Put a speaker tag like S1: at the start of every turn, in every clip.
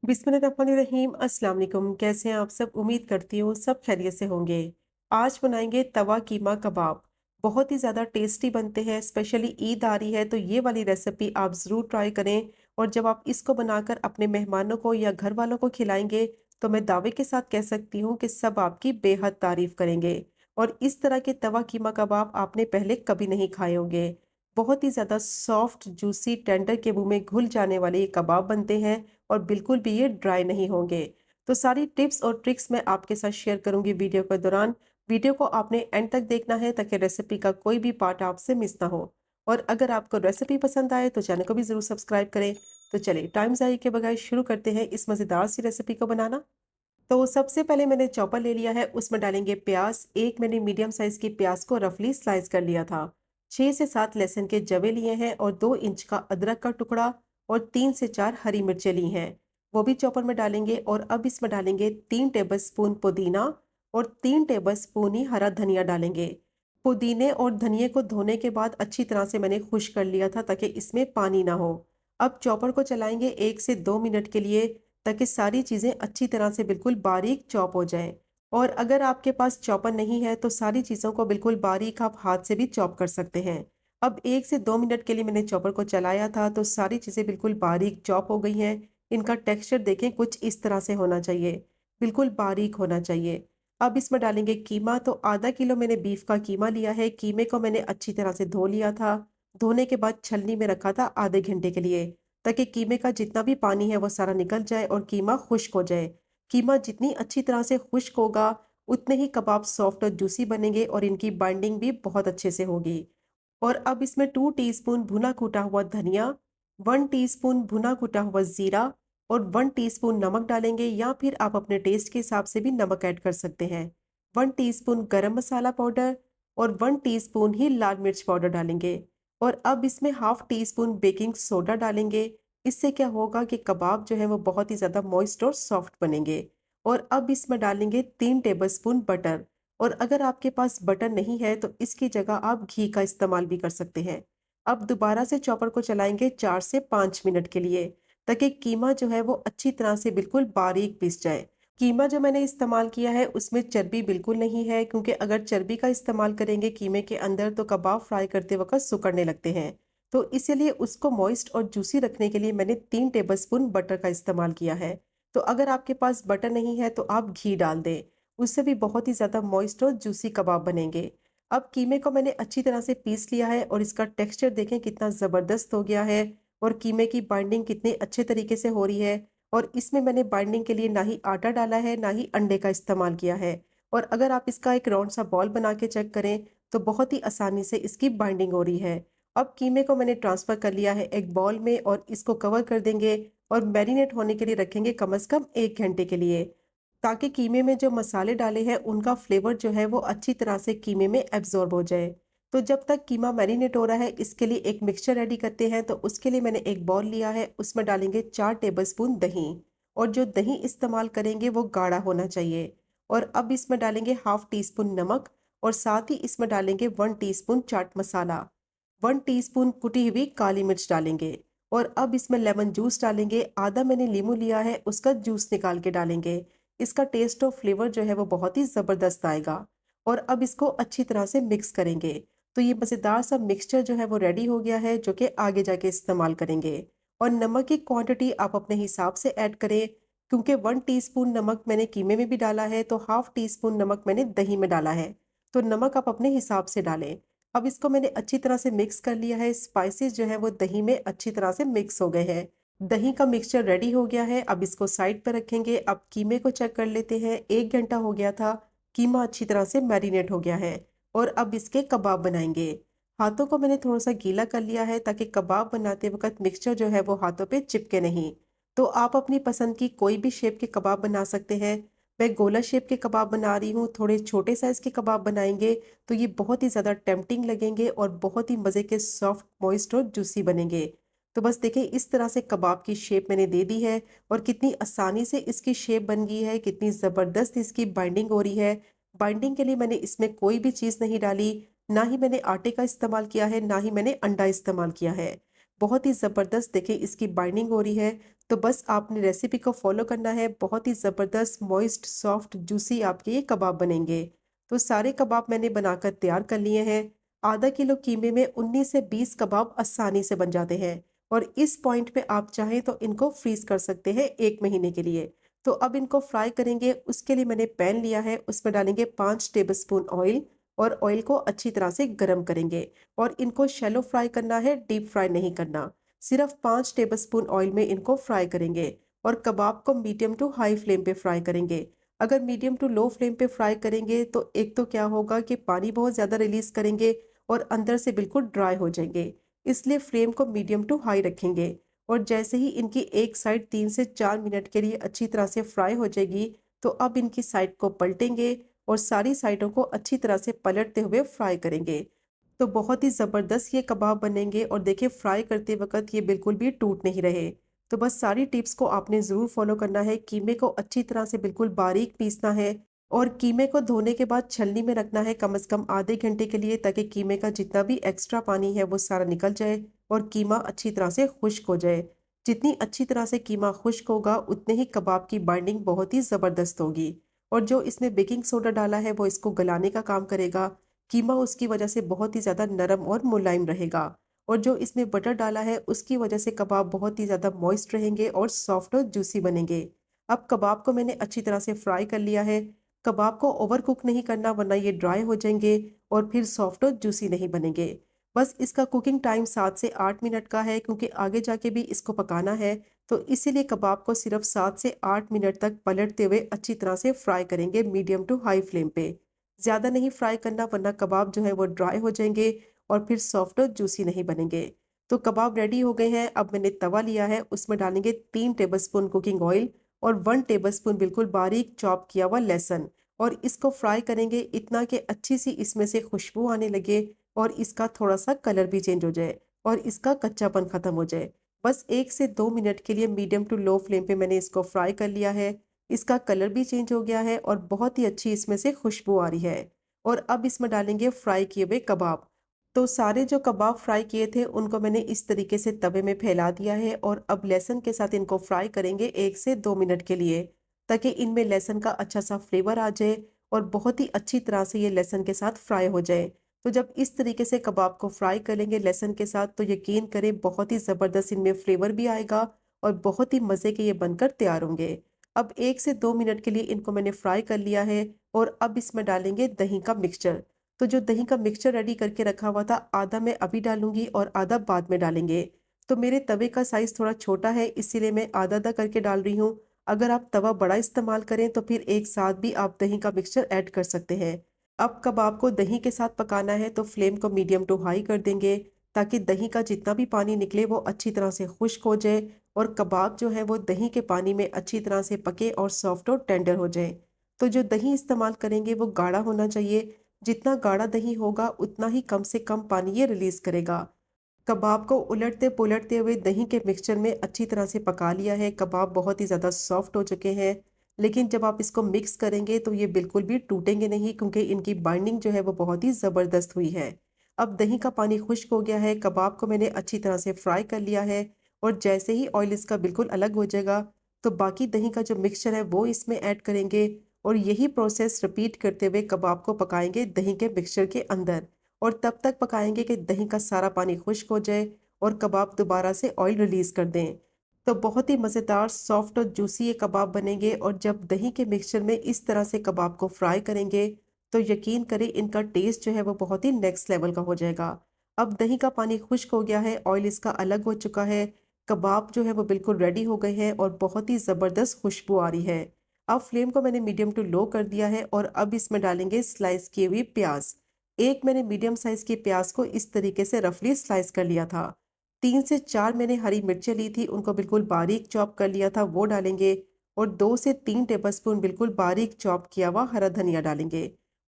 S1: बिस्मिल्लाहिर्रहमानिर्रहीम। अस्सलाम वालेकुम। कैसे हैं आप सब? उम्मीद करती हूँ सब खैरियत से होंगे। आज बनाएंगे तवा कीमा कबाब। बहुत ही ज़्यादा टेस्टी बनते हैं। स्पेशली ईद आ रही है तो ये वाली रेसिपी आप ज़रूर ट्राई करें। और जब आप इसको बनाकर अपने मेहमानों को या घर वालों को खिलाएंगे तो मैं दावे के साथ कह सकती हूँ कि सब आपकी बेहद तारीफ करेंगे। और इस तरह के तवा कीमा कबाब आपने पहले कभी नहीं खाए होंगे। बहुत ही ज़्यादा सॉफ्ट जूसी टेंडर के मुंह में घुल जाने वाले ये कबाब बनते हैं और बिल्कुल भी ये ड्राई नहीं होंगे। तो सारी टिप्स और ट्रिक्स मैं आपके साथ शेयर करूंगी वीडियो के दौरान। वीडियो को आपने एंड तक देखना है ताकि रेसिपी का कोई भी पार्ट आपसे मिस ना हो। और अगर आपको रेसिपी पसंद आए तो चैनल को भी ज़रूर सब्सक्राइब करें। तो चलिए टाइम ज़ाया के बगैर शुरू करते हैं इस मज़ेदार सी रेसिपी को बनाना। तो सबसे पहले मैंने चॉपर ले लिया है, उसमें डालेंगे प्याज। एक मैंने मीडियम साइज की प्याज को रफली स्लाइस कर लिया था। 6 से 7 लहसुन के जवे लिए हैं और 2 इंच का अदरक का टुकड़ा और 3 से 4 हरी मिर्चें ली हैं, वो भी चॉपर में डालेंगे। और अब इसमें डालेंगे 3 टेबलस्पून पुदीना और 3 टेबलस्पून ही हरा धनिया डालेंगे। पुदीने और धनिए को धोने के बाद अच्छी तरह से मैंने खुश कर लिया था ताकि इसमें पानी ना हो। अब चॉपर को चलाएंगे 1 से 2 मिनट के लिए ताकि सारी चीज़ें अच्छी तरह से बिल्कुल बारीक चॉप हो जाएं। और अगर आपके पास चॉपर नहीं है तो सारी चीज़ों को बिल्कुल बारीक आप हाथ से भी चॉप कर सकते हैं। अब 1 से 2 मिनट के लिए मैंने चॉपर को चलाया था तो सारी चीज़ें बिल्कुल बारीक चॉप हो गई हैं। इनका टेक्सचर देखें, कुछ इस तरह से होना चाहिए, बिल्कुल बारीक होना चाहिए। अब इसमें डालेंगे कीमा। तो आधा किलो मैंने बीफ का कीमा लिया है। कीमे को मैंने अच्छी तरह से धो लिया था। धोने के बाद छलनी में रखा था आधे घंटे के लिए ताकि कीमे का जितना भी पानी है वो सारा निकल जाए और कीमा खुश्क हो जाए। कीमा जितनी अच्छी तरह से खुश्क होगा उतने ही कबाब सॉफ्ट और जूसी बनेंगे और इनकी बाइंडिंग भी बहुत अच्छे से होगी। और अब इसमें 2 टीस्पून भुना कूटा हुआ धनिया, 1 टीस्पून भुना कूटा हुआ जीरा और 1 टीस्पून नमक डालेंगे, या फिर आप अपने टेस्ट के हिसाब से भी नमक ऐड कर सकते हैं। 1 टीस्पून गरम मसाला पाउडर और 1 टीस्पून ही लाल मिर्च पाउडर डालेंगे। और अब इसमें ½ टीस्पून बेकिंग सोडा डालेंगे। इससे क्या होगा कि कबाब जो है वो बहुत ही ज़्यादा मॉइस्ट और सॉफ्ट बनेंगे। और अब इसमें डालेंगे 3 टेबलस्पून बटर। और अगर आपके पास बटर नहीं है तो इसकी जगह आप घी का इस्तेमाल भी कर सकते हैं। अब दोबारा से चॉपर को चलाएंगे 4 से 5 मिनट के लिए ताकि कीमा जो है वो अच्छी तरह से बिल्कुल बारीक पिस जाए। कीमा जो मैंने इस्तेमाल किया है उसमें चर्बी बिल्कुल नहीं है, क्योंकि अगर चर्बी का इस्तेमाल करेंगे कीमे के अंदर तो कबाब फ्राई करते वक्त सिकुड़ने लगते हैं। तो इसीलिए उसको मॉइस्ट और जूसी रखने के लिए मैंने 3 टेबलस्पून बटर का इस्तेमाल किया है। तो अगर आपके पास बटर नहीं है तो आप घी डाल दें, उससे भी बहुत ही ज़्यादा मॉइस्ट और जूसी कबाब बनेंगे। अब कीमे को मैंने अच्छी तरह से पीस लिया है और इसका टेक्सचर देखें कितना ज़बरदस्त हो गया है। और कीमे की बाइंडिंग कितने अच्छे तरीके से हो रही है। और इसमें मैंने बाइंडिंग के लिए ना ही आटा डाला है ना ही अंडे का इस्तेमाल किया है। और अगर आप इसका एक राउंड सा बॉल बना के चेक करें तो बहुत ही आसानी से इसकी बाइंडिंग हो रही है। अब कीमे को मैंने ट्रांसफ़र कर लिया है एक बॉल में और इसको कवर कर देंगे और मैरिनेट होने के लिए रखेंगे कम से कम 1 घंटे के लिए, ताकि कीमे में जो मसाले डाले हैं उनका फ्लेवर जो है वो अच्छी तरह से कीमे में एब्जॉर्ब हो जाए। तो जब तक कीमा मैरिनेट हो रहा है इसके लिए एक मिक्सचर रेडी करते हैं। तो उसके लिए मैंने एक बाउल लिया है, उसमें डालेंगे 4 टेबलस्पून दही। और जो दही इस्तेमाल करेंगे वो गाढ़ा होना चाहिए। और अब इसमें डालेंगे ½ टीस्पून नमक और साथ ही इसमें डालेंगे 1 टीस्पून चाट मसाला, 1 टीस्पून कुटी हुई काली मिर्च डालेंगे। और अब इसमें लेमन जूस डालेंगे, आधा मैंने नींबू लिया है उसका जूस निकाल के डालेंगे। इसका टेस्ट और फ्लेवर जो है वो बहुत ही ज़बरदस्त आएगा। और अब इसको अच्छी तरह से मिक्स करेंगे। तो ये मज़ेदार सा मिक्सचर जो है वो रेडी हो गया है, जो कि आगे जाके इस्तेमाल करेंगे। और नमक की क्वांटिटी आप अपने हिसाब से ऐड करें, क्योंकि 1 टीस्पून नमक मैंने कीमे में भी डाला है तो ½ टीस्पून नमक मैंने दही में डाला है। तो नमक आप अपने हिसाब से डालें। अब इसको मैंने अच्छी तरह से मिक्स कर लिया है। स्पाइसेस जो है वो दही में अच्छी तरह से मिक्स हो गए हैं। दही का मिक्सचर रेडी हो गया है। अब इसको साइड पर रखेंगे। अब कीमे को चेक कर लेते हैं। 1 घंटा हो गया था, कीमा अच्छी तरह से मैरिनेट हो गया है। और अब इसके कबाब बनाएंगे। हाथों को मैंने थोड़ा सा गीला कर लिया है ताकि कबाब बनाते वक्त मिक्सचर जो है वो हाथों पे चिपके नहीं। तो आप अपनी पसंद की कोई भी शेप के कबाब बना सकते हैं। मैं गोला शेप के कबाब बना रही हूँ, थोड़े छोटे साइज़ के कबाब बनाएंगे तो ये बहुत ही ज़्यादा टेम्पटिंग लगेंगे और बहुत ही मज़े के सॉफ्ट मॉइस्ट और जूसी बनेंगे। तो बस देखें इस तरह से कबाब की शेप मैंने दे दी है और कितनी आसानी से इसकी शेप बन गई है, कितनी ज़बरदस्त इसकी बाइंडिंग हो रही है। बाइंडिंग के लिए मैंने इसमें कोई भी चीज़ नहीं डाली, ना ही मैंने आटे का इस्तेमाल किया है, ना ही मैंने अंडा इस्तेमाल किया है। बहुत ही ज़बरदस्त देखें इसकी बाइंडिंग हो रही है। तो बस आपने रेसिपी को फॉलो करना है, बहुत ही ज़बरदस्त मॉइस्ट सॉफ्ट जूसी आपके ये कबाब बनेंगे। तो सारे कबाब मैंने बनाकर तैयार कर लिए हैं। आधा किलो कीमे में 19 से 20 कबाब आसानी से बन जाते हैं और इस पॉइंट पे आप चाहें तो इनको फ्रीज कर सकते हैं 1 महीने के लिए। तो अब इनको फ्राई करेंगे, उसके लिए मैंने पैन लिया है, उसमें डालेंगे 5 टेबलस्पून ऑयल और ऑयल को अच्छी तरह से गरम करेंगे और इनको शैलो फ्राई करना है, डीप फ्राई नहीं करना। सिर्फ 5 टेबलस्पून ऑयल में इनको फ्राई करेंगे और कबाब को मीडियम टू हाई फ्लेम पे फ्राई करेंगे। अगर मीडियम टू लो फ्लेम पे फ्राई करेंगे तो एक तो क्या होगा कि पानी बहुत ज़्यादा रिलीज करेंगे और अंदर से बिल्कुल ड्राई हो जाएंगे। इसलिए फ्लेम को मीडियम टू हाई रखेंगे और जैसे ही इनकी एक साइड 3 से 4 मिनट के लिए अच्छी तरह से फ्राई हो जाएगी, तो अब इनकी साइड को पलटेंगे और सारी साइडों को अच्छी तरह से पलटते हुए फ्राई करेंगे। तो बहुत ही ज़बरदस्त ये कबाब बनेंगे और देखिए फ्राई करते वक़्त ये बिल्कुल भी टूट नहीं रहे। तो बस सारी टिप्स को आपने ज़रूर फ़ॉलो करना है। कीमे को अच्छी तरह से बिल्कुल बारीक पीसना है और कीमे को धोने के बाद छलनी में रखना है कम से कम आधे घंटे के लिए, ताकि कीमे का जितना भी एक्स्ट्रा पानी है वो सारा निकल जाए और कीमा अच्छी तरह से खुश्क हो जाए। जितनी अच्छी तरह से कीमा खुश्क होगा उतने ही कबाब की बाइंडिंग बहुत ही ज़बरदस्त होगी और जो इसमें बेकिंग सोडा डाला है वो इसको गलाने का काम करेगा। कीमा उसकी वजह से बहुत ही ज़्यादा नरम और मुलायम रहेगा और जो इसमें बटर डाला है उसकी वजह से कबाब बहुत ही ज़्यादा मॉइस्ट रहेंगे और सॉफ्ट और जूसी बनेंगे। अब कबाब को मैंने अच्छी तरह से फ्राई कर लिया है। कबाब को ओवर कुक नहीं करना वरना ये ड्राई हो जाएंगे और फिर सॉफ्ट और जूसी नहीं बनेंगे। बस इसका कुकिंग टाइम 7 से 8 मिनट का है, क्योंकि आगे जाके भी इसको पकाना है। तो इसीलिए कबाब को सिर्फ 7 से 8 मिनट तक पलटते हुए अच्छी तरह से फ्राई करेंगे मीडियम टू हाई फ्लेम पे। ज़्यादा नहीं फ्राई करना वरना कबाब जो है वो ड्राई हो जाएंगे और फिर सॉफ्ट और जूसी नहीं बनेंगे। तो कबाब रेडी हो गए हैं। अब मैंने तवा लिया है, उसमें डालेंगे 3 टेबलस्पून कुकिंग ऑयल और 1 टेबलस्पून बिल्कुल बारीक चॉप किया हुआ लहसुन और इसको फ्राई करेंगे इतना कि अच्छी सी इसमें से खुशबू आने लगे और इसका थोड़ा सा कलर भी चेंज हो जाए और इसका कच्चापन खत्म हो जाए। बस 1 से 2 मिनट के लिए मीडियम टू लो फ्लेम पे मैंने इसको फ्राई कर लिया है। इसका कलर भी चेंज हो गया है और बहुत ही अच्छी इसमें से खुशबू आ रही है और अब इसमें डालेंगे फ्राई किए हुए कबाब। तो सारे जो कबाब फ्राई किए थे उनको मैंने इस तरीके से तवे में फैला दिया है और अब लहसुन के साथ इनको फ्राई करेंगे 1 से 2 मिनट के लिए, ताकि इनमें लहसुन का अच्छा सा फ्लेवर आ जाए और बहुत ही अच्छी तरह से ये लहसुन के साथ फ्राई हो जाए। तो जब इस तरीके से कबाब को फ्राई करेंगे लहसुन के साथ तो यकीन करें बहुत ही ज़बरदस्त इनमें फ्लेवर भी आएगा और बहुत ही मज़े के ये बनकर तैयार होंगे। अब 1 से 2 मिनट के लिए इनको मैंने फ्राई कर लिया है और अब इसमें डालेंगे दही का मिक्सचर। तो जो दही का मिक्सचर रेडी करके रखा हुआ था, आधा मैं अभी डालूँगी और आधा बाद में डालेंगे। तो मेरे तवे का साइज़ थोड़ा छोटा है, इसीलिए मैं आधा-आधा करके डाल रही हूँ। अगर आप तवा बड़ा इस्तेमाल करें तो फिर एक साथ भी आप दही का मिक्सचर ऐड कर सकते हैं। अब कबाब को दही के साथ पकाना है तो फ्लेम को मीडियम टू हाई कर देंगे, ताकि दही का जितना भी पानी निकले वो अच्छी तरह से खुश्क हो जाए और कबाब जो है वो दही के पानी में अच्छी तरह से पके और सॉफ्ट और टेंडर हो जाए। तो जो दही इस्तेमाल करेंगे वो गाढ़ा होना चाहिए। जितना गाढ़ा दही होगा उतना ही कम से कम पानी ये रिलीज करेगा। कबाब को उलटते-पुलटते हुए दही के मिक्सचर में अच्छी तरह से पका लिया है। कबाब बहुत ही ज़्यादा सॉफ्ट हो चुके हैं, लेकिन जब आप इसको मिक्स करेंगे तो ये बिल्कुल भी टूटेंगे नहीं, क्योंकि इनकी बाइंडिंग जो है वो बहुत ही ज़बरदस्त हुई है। अब दही का पानी खुश्क हो गया है, कबाब को मैंने अच्छी तरह से फ्राई कर लिया है और जैसे ही ऑयल इसका बिल्कुल अलग हो जाएगा, तो बाकी दही का जो मिक्सचर है वो इसमें ऐड करेंगे और यही प्रोसेस रिपीट करते हुए कबाब को पकाएँगे दही के मिक्सचर के अंदर। और तब तक पकाएंगे कि दही का सारा पानी खुश्क हो जाए और कबाब दोबारा से ऑयल रिलीज कर दें। तो बहुत ही मज़ेदार सॉफ्ट और जूसी ये कबाब बनेंगे और जब दही के मिक्सचर में इस तरह से कबाब को फ्राई करेंगे तो यकीन करें इनका टेस्ट जो है वो बहुत ही नेक्स्ट लेवल का हो जाएगा। अब दही का पानी खुश्क हो गया है, ऑयल इसका अलग हो चुका है, कबाब जो है वो बिल्कुल रेडी हो गए हैं और बहुत ही ज़बरदस्त खुशबू आ रही है। अब फ्लेम को मैंने मीडियम टू लो कर दिया है और अब इसमें डालेंगे स्लाइस की हुई प्याज। एक मैंने मीडियम साइज़ की प्याज को इस तरीके से रफली स्लाइस कर लिया था। 3 से 4 मैंने हरी मिर्चें ली थी, उनको बिल्कुल बारीक चॉप कर लिया था, वो डालेंगे और 2 से 3 टेबलस्पून बिल्कुल बारीक चॉप किया हुआ हरा धनिया डालेंगे।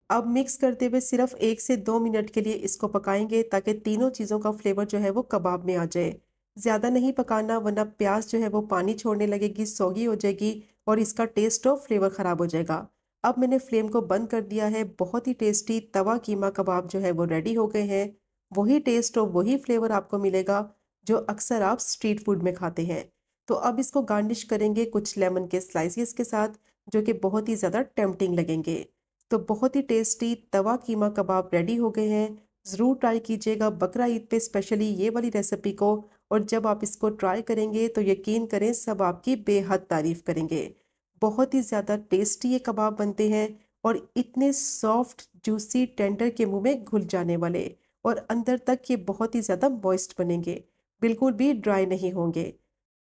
S1: अब मिक्स करते हुए सिर्फ 1 से 2 मिनट के लिए इसको पकाएंगे, ताकि तीनों चीज़ों का फ्लेवर जो है वो कबाब में आ जाए। ज़्यादा नहीं पकाना वरना प्याज जो है वो पानी छोड़ने लगेगी, सौगी हो जाएगी और इसका टेस्ट और फ्लेवर ख़राब हो जाएगा। अब मैंने फ्लेम को बंद कर दिया है। बहुत ही टेस्टी तवा कीमा कबाब जो है वो रेडी हो गए हैं। वही टेस्ट और वही फ्लेवर आपको मिलेगा जो अक्सर आप स्ट्रीट फूड में खाते हैं। तो अब इसको गार्निश करेंगे कुछ लेमन के स्लाइसेस के साथ, जो कि बहुत ही ज़्यादा टेम्प्टिंग लगेंगे। तो बहुत ही टेस्टी तवा कीमा कबाब रेडी हो गए हैं। ज़रूर ट्राई कीजिएगा बकरा ईद पे स्पेशली ये वाली रेसिपी को। और जब आप इसको ट्राई करेंगे तो यकीन करें सब आपकी बेहद तारीफ करेंगे। बहुत ही ज़्यादा टेस्टी ये कबाब बनते हैं और इतने सॉफ्ट जूसी टेंडर के मुंह में घुल जाने वाले, और अंदर तक ये बहुत ही ज़्यादा मॉइस्ट बनेंगे, बिल्कुल भी ड्राई नहीं होंगे।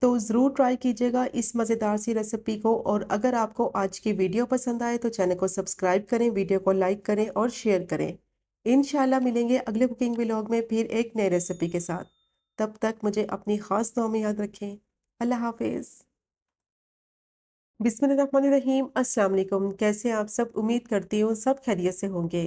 S1: तो ज़रूर ट्राई कीजिएगा इस मज़ेदार सी रेसिपी को। और अगर आपको आज की वीडियो पसंद आए तो चैनल को सब्सक्राइब करें, वीडियो को लाइक करें और शेयर करें। इंशाल्लाह मिलेंगे अगले कुकिंग व्लॉग में फिर एक नई रेसिपी के साथ। तब तक मुझे अपनी ख़ास दुआ में याद रखें। अल्लाह हाफ़िज़। बिस्मिल्लाहिर्रहमानिर्रहीम, अस्सलाम वालेकुम। कैसे हैं आप सब? उम्मीद करती हूँ सब खैरियत से होंगे।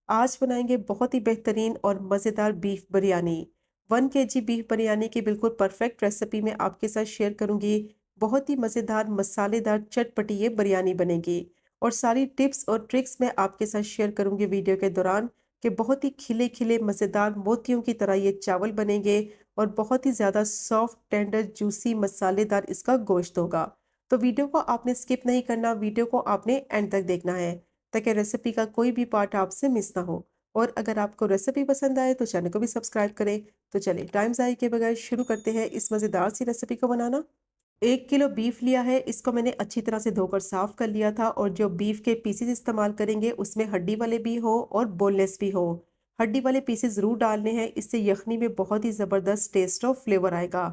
S1: आज बनाएंगे बहुत ही बेहतरीन और मज़ेदार beef biryani. 1 kg beef biryani की बिल्कुल परफेक्ट रेसिपी मैं आपके साथ शेयर करूंगी। बहुत ही मज़ेदार मसालेदार चटपटी ये बिरयानी बनेगी। और सारी टिप्स और ट्रिक्स मैं आपके साथ शेयर करूंगी वीडियो के दौरान, कि बहुत ही खिले खिले मज़ेदार मोतियों की तरह ये चावल बनेंगे। और बहुत ही ज़्यादा सॉफ्ट टेंडर जूसी मसालेदार इसका गोश्त होगा। तो वीडियो को आपने स्किप नहीं करना, वीडियो को आपने एंड तक देखना है, ताकि रेसिपी का कोई भी पार्ट आपसे मिस ना हो। और अगर आपको रेसिपी पसंद आए तो चैनल को भी सब्सक्राइब करें। तो चलिए टाइम ज़ाया के बगैर शुरू करते हैं इस मज़ेदार सी रेसिपी को बनाना। 1 किलो बीफ लिया है, इसको मैंने अच्छी तरह से धोकर साफ कर लिया था। और जो बीफ के पीसेस इस्तेमाल करेंगे उसमें हड्डी वाले भी हो और बोनलेस भी हो। हड्डी वाले पीसेस ज़रूर डालने हैं, इससे यखनी में बहुत ही ज़बरदस्त टेस्ट और फ्लेवर आएगा।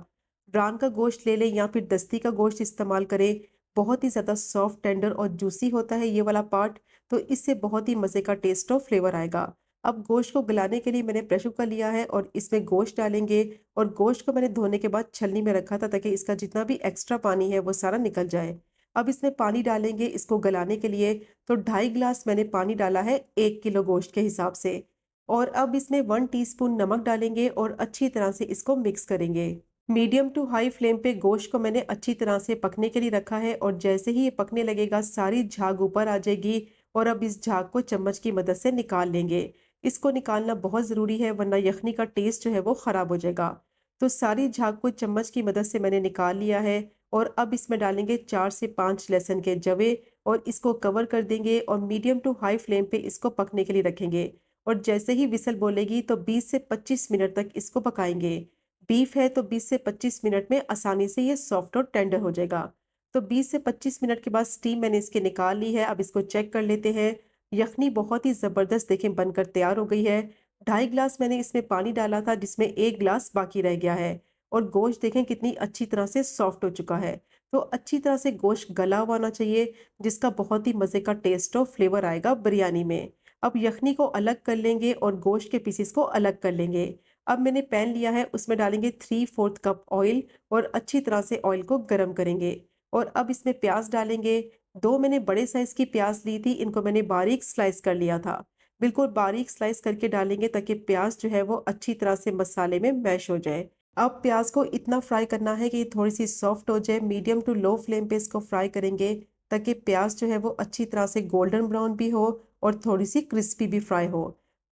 S1: ब्रान का गोश्त ले लें या फिर दस्ती का गोश्त इस्तेमाल करें। बहुत ही ज़्यादा सॉफ्ट टेंडर और जूसी होता है ये वाला पार्ट, तो इससे बहुत ही मज़े का टेस्ट और फ्लेवर आएगा। अब गोश्त को गलाने के लिए मैंने प्रेशर कुकर लिया है और इसमें गोश्त डालेंगे। और गोश्त को मैंने धोने के बाद छलनी में रखा था, ताकि इसका जितना भी एक्स्ट्रा पानी है वो सारा निकल जाए। अब इसमें पानी डालेंगे इसको गलाने के लिए। तो 2.5 गिलास मैंने पानी डाला है 1 किलो गोश्त के हिसाब से। और अब इसमें 1 टीस्पून नमक डालेंगे और अच्छी तरह से इसको मिक्स करेंगे। मीडियम टू हाई फ्लेम पे गोश्त को मैंने अच्छी तरह से पकने के लिए रखा है। और जैसे ही ये पकने लगेगा सारी झाग ऊपर आ जाएगी। और अब इस झाग को चम्मच की मदद से निकाल लेंगे। इसको निकालना बहुत ज़रूरी है, वरना यखनी का टेस्ट जो है वो ख़राब हो जाएगा। तो सारी झाग को चम्मच की मदद से मैंने निकाल लिया है। और अब इसमें डालेंगे 4 से 5 लहसुन के जवे और इसको कवर कर देंगे और मीडियम टू हाई फ्लेम पे इसको पकने के लिए रखेंगे। और जैसे ही विसल बोलेगी तो 20 से 25 मिनट तक इसको पकाएंगे। बीफ है तो 20 से 25 मिनट में आसानी से ये सॉफ्ट और टेंडर हो जाएगा। तो 20 से 25 मिनट के बाद स्टीम मैंने इसके निकाल ली है। अब इसको चेक कर लेते हैं। यखनी बहुत ही ज़बरदस्त देखें बनकर तैयार हो गई है। 2.5 गिलास मैंने इसमें पानी डाला था, जिसमें 1 गिलास बाकी रह गया है। और गोश्त देखें कितनी अच्छी तरह से सॉफ्ट हो चुका है। तो अच्छी तरह से गोश्त गला हुआ होना चाहिए, जिसका बहुत ही मज़े का टेस्ट और फ्लेवर आएगा बिरयानी में। अब यखनी को अलग कर लेंगे और गोश्त के पीसेस को अलग कर लेंगे। अब मैंने पैन लिया है, उसमें डालेंगे 3/4 कप ऑयल और अच्छी तरह से ऑयल को गर्म करेंगे। और अब इसमें प्याज डालेंगे। 2 मैंने बड़े साइज़ की प्याज ली थी, इनको मैंने बारीक स्लाइस कर लिया था। बिल्कुल बारीक स्लाइस करके डालेंगे, ताकि प्याज जो है वो अच्छी तरह से मसाले में मैश हो जाए। अब प्याज को इतना फ्राई करना है कि ये थोड़ी-सी सॉफ्ट हो जाए। मीडियम टू लो फ्लेम पे इसको फ्राई करेंगे, ताकि प्याज जो है वो अच्छी तरह से गोल्डन ब्राउन भी हो और थोड़ी-सी क्रिस्पी भी फ्राई हो।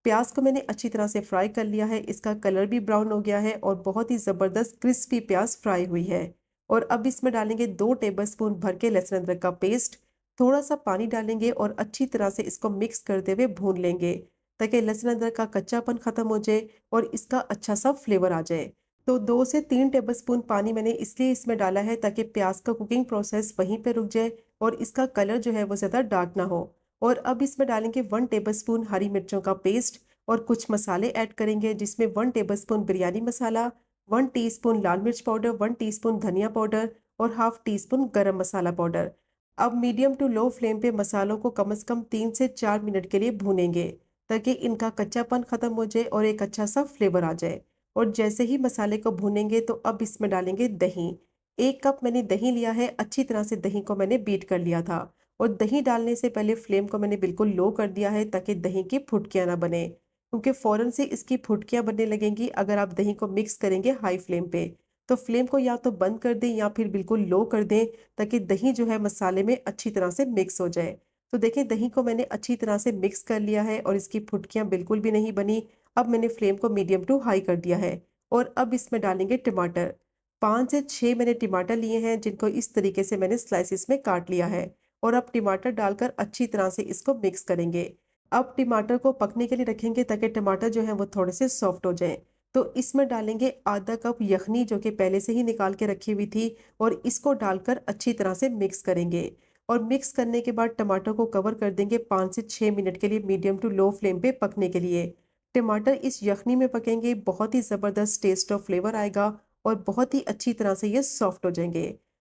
S1: प्याज को मैंने अच्छी तरह से फ्राई कर लिया है, इसका कलर भी ब्राउन हो गया है और बहुत ही ज़बरदस्त क्रिस्पी प्याज फ्राई हुई है। और अब इसमें डालेंगे 2 टेबलस्पून भर के लहसुन अदरक का पेस्ट। थोड़ा सा पानी डालेंगे और अच्छी तरह से इसको मिक्स करते हुए भून लेंगे, ताकि लहसुन अदरक का कच्चापन खत्म हो जाए और इसका अच्छा सा फ्लेवर आ जाए। तो 2 से 3 टेबलस्पून पानी मैंने इसलिए इसमें डाला है, ताकि प्याज का कुकिंग प्रोसेस वहीं पे रुक जाए और इसका कलर जो है वो ज़्यादा डार्क ना हो। और अब इसमें डालेंगे 1 टेबलस्पून हरी मिर्चों का पेस्ट और कुछ मसाले ऐड करेंगे, जिसमें 1 टेबलस्पून बिरयानी मसाला, 1 टीस्पून लाल मिर्च पाउडर, 1 टीस्पून धनिया पाउडर और हाफ टी स्पून गरम मसाला पाउडर। अब मीडियम टू लो फ्लेम पे मसालों को कम से कम 3 से 4 मिनट के लिए भूनेंगे, ताकि इनका कच्चापन खत्म हो जाए और एक अच्छा सा फ्लेवर आ जाए। और जैसे ही मसाले को भूनेंगे तो अब इसमें डालेंगे दही। 1 कप मैंने दही लिया है, अच्छी तरह से दही को मैंने बीट कर लिया था। और दही डालने से पहले फ्लेम को मैंने बिल्कुल लो कर दिया है, ताकि दही की फुटकियाँ ना बने, क्योंकि फ़ौरन से इसकी फुटकियाँ बनने लगेंगी अगर आप दही को मिक्स करेंगे हाई फ्लेम पे। तो फ्लेम को या तो बंद कर दें या फिर बिल्कुल लो कर दें, ताकि दही जो है मसाले में अच्छी तरह से मिक्स हो जाए। तो देखिए दही को मैंने अच्छी तरह से मिक्स कर लिया है और इसकी फुटकियाँ बिल्कुल भी नहीं बनी। अब मैंने फ्लेम को मीडियम टू हाई कर दिया है। और अब इसमें डालेंगे टमाटर। 5 से 6 मैंने टमाटर लिए हैं जिनको इस तरीके से मैंने स्लाइसिस में काट लिया है और अब टमाटर डालकर अच्छी तरह से इसको मिक्स करेंगे। अब टमाटर को पकने के लिए रखेंगे ताकि टमाटर जो है वो थोड़े से सॉफ्ट हो जाएं। तो इसमें डालेंगे आधा कप यखनी जो कि पहले से ही निकाल के रखी हुई थी और इसको डालकर अच्छी तरह से मिक्स करेंगे। और मिक्स करने के बाद टमाटर को कवर कर देंगे 5 से 6 मिनट के लिए मीडियम टू लो फ्लेम पे पकने के लिए। टमाटर इस यखनी में पकेंगे, बहुत ही ज़बरदस्त टेस्ट और फ्लेवर आएगा और बहुत ही अच्छी तरह से ये सॉफ्ट हो जाएंगे।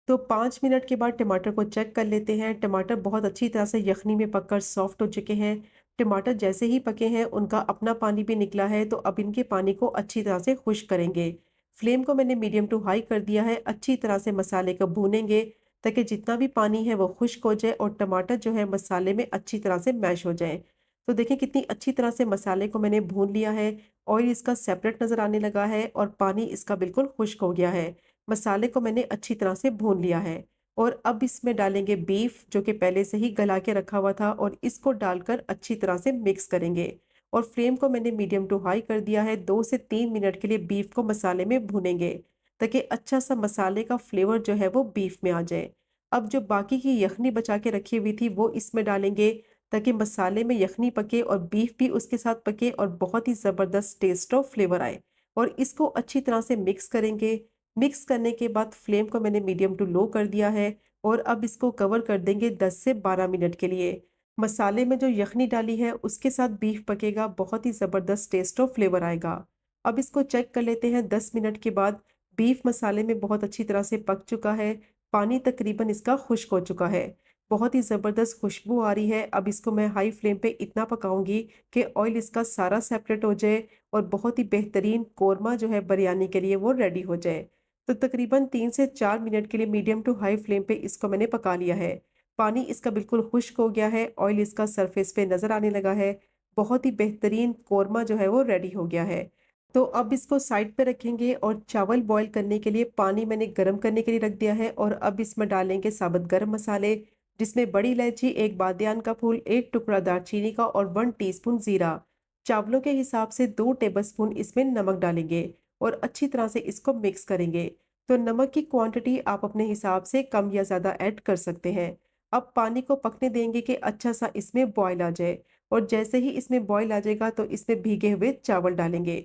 S1: तो 5 मिनट के बाद टमाटर को चेक कर लेते हैं। टमाटर बहुत अच्छी तरह से यखनी में पककर सॉफ्ट हो चुके हैं। टमाटर जैसे ही पके हैं उनका अपना पानी भी निकला है, तो अब इनके पानी को अच्छी तरह से खुश्क करेंगे। फ्लेम को मैंने मीडियम टू हाई कर दिया है। अच्छी तरह से मसाले को भूनेंगे ताकि जितना भी पानी है वो खुश्क हो जाए और टमाटर जो है मसाले में अच्छी तरह से मैश हो जाए। तो देखिए कितनी अच्छी तरह से मसाले को मैंने भून लिया है। ऑयल इसका सेपरेट नज़र आने लगा है और पानी इसका बिल्कुल खुश्क हो गया है। मसाले को मैंने अच्छी तरह से भून लिया है और अब इसमें डालेंगे बीफ जो कि पहले से ही गला के रखा हुआ था और इसको डालकर अच्छी तरह से मिक्स करेंगे। और फ्लेम को मैंने मीडियम टू हाई कर दिया है। 2 से 3 मिनट के लिए बीफ को मसाले में भूनेंगे ताकि अच्छा सा मसाले का फ्लेवर जो है वो बीफ में आ जाए। अब जो बाकी की यखनी बचा के रखी हुई थी वो इसमें डालेंगे ताकि मसाले में यखनी पके और बीफ भी उसके साथ पके और बहुत ही ज़बरदस्त टेस्ट और फ्लेवर आए। और इसको अच्छी तरह से मिक्स करेंगे। मिक्स करने के बाद फ्लेम को मैंने मीडियम टू लो कर दिया है और अब इसको कवर कर देंगे 10 से 12 मिनट के लिए। मसाले में जो यखनी डाली है उसके साथ बीफ पकेगा, बहुत ही ज़बरदस्त टेस्ट और फ्लेवर आएगा। अब इसको चेक कर लेते हैं 10 मिनट के बाद। बीफ मसाले में बहुत अच्छी तरह से पक चुका है। पानी तकरीबन इसका खुश्क हो चुका है। बहुत ही ज़बरदस्त खुशबू आ रही है। अब इसको मैं हाई फ्लेम पे इतना पकाऊंगी कि ऑयल इसका सारा सेपरेट हो जाए और बहुत ही बेहतरीन कोरमा जो है बिरयानी के लिए वो रेडी हो जाए। तो तकरीबन 3 से 4 मिनट के लिए मीडियम टू हाई फ्लेम पे इसको मैंने पका लिया है। पानी इसका बिल्कुल खुश्क हो गया है, ऑयल इसका सरफेस पे नज़र आने लगा है। बहुत ही बेहतरीन कोरमा जो है वो रेडी हो गया है। तो अब इसको साइड पे रखेंगे और चावल बॉईल करने के लिए पानी मैंने गरम करने के लिए रख दिया है और अब इसमें डालेंगे साबुत गरम मसाले जिसमें बड़ी इलायची, 1 बादियान का फूल, 1 टुकड़ा दालचीनी का और 1 टीस्पून जीरा। चावलों के हिसाब से 2 टेबलस्पून इसमें नमक डालेंगे और अच्छी तरह से इसको मिक्स करेंगे। तो नमक की क्वांटिटी आप अपने हिसाब से कम या ज़्यादा ऐड कर सकते हैं। अब पानी को पकने देंगे कि अच्छा सा इसमें बॉयल आ जाए और जैसे ही इसमें बॉयल आ जाएगा तो इसमें भीगे हुए चावल डालेंगे।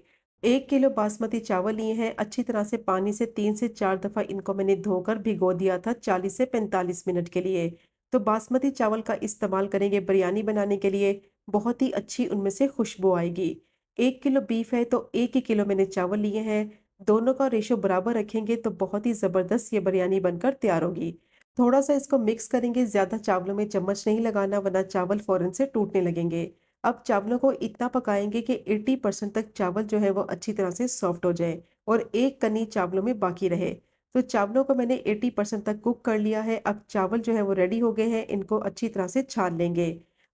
S1: 1 किलो बासमती चावल लिए हैं। अच्छी तरह से पानी से 3 से 4 दफ़ा इनको मैंने धोकर भिगो दिया था 40 से 45 मिनट के लिए। तो बासमती चावल का इस्तेमाल करेंगे बिरयानी बनाने के लिए, बहुत ही अच्छी उनमें से खुशबू आएगी। 1 किलो बीफ है तो 1 ही किलो मैंने चावल लिए हैं। दोनों का रेशो बराबर रखेंगे तो बहुत ही ज़बरदस्त ये बिरयानी बनकर तैयार होगी। थोड़ा-सा इसको मिक्स करेंगे, ज़्यादा चावलों में चम्मच नहीं लगाना वरना चावल फ़ौरन से टूटने लगेंगे। अब चावलों को इतना पकाएँगे कि 80% तक चावल जो है वो अच्छी तरह से सॉफ्ट हो जाए और एक कनी चावलों में बाकी रहे। तो चावलों को मैंने 80% तक कुक कर लिया है। अब चावल जो है वो रेडी हो गए हैं, इनको अच्छी तरह से छान लेंगे।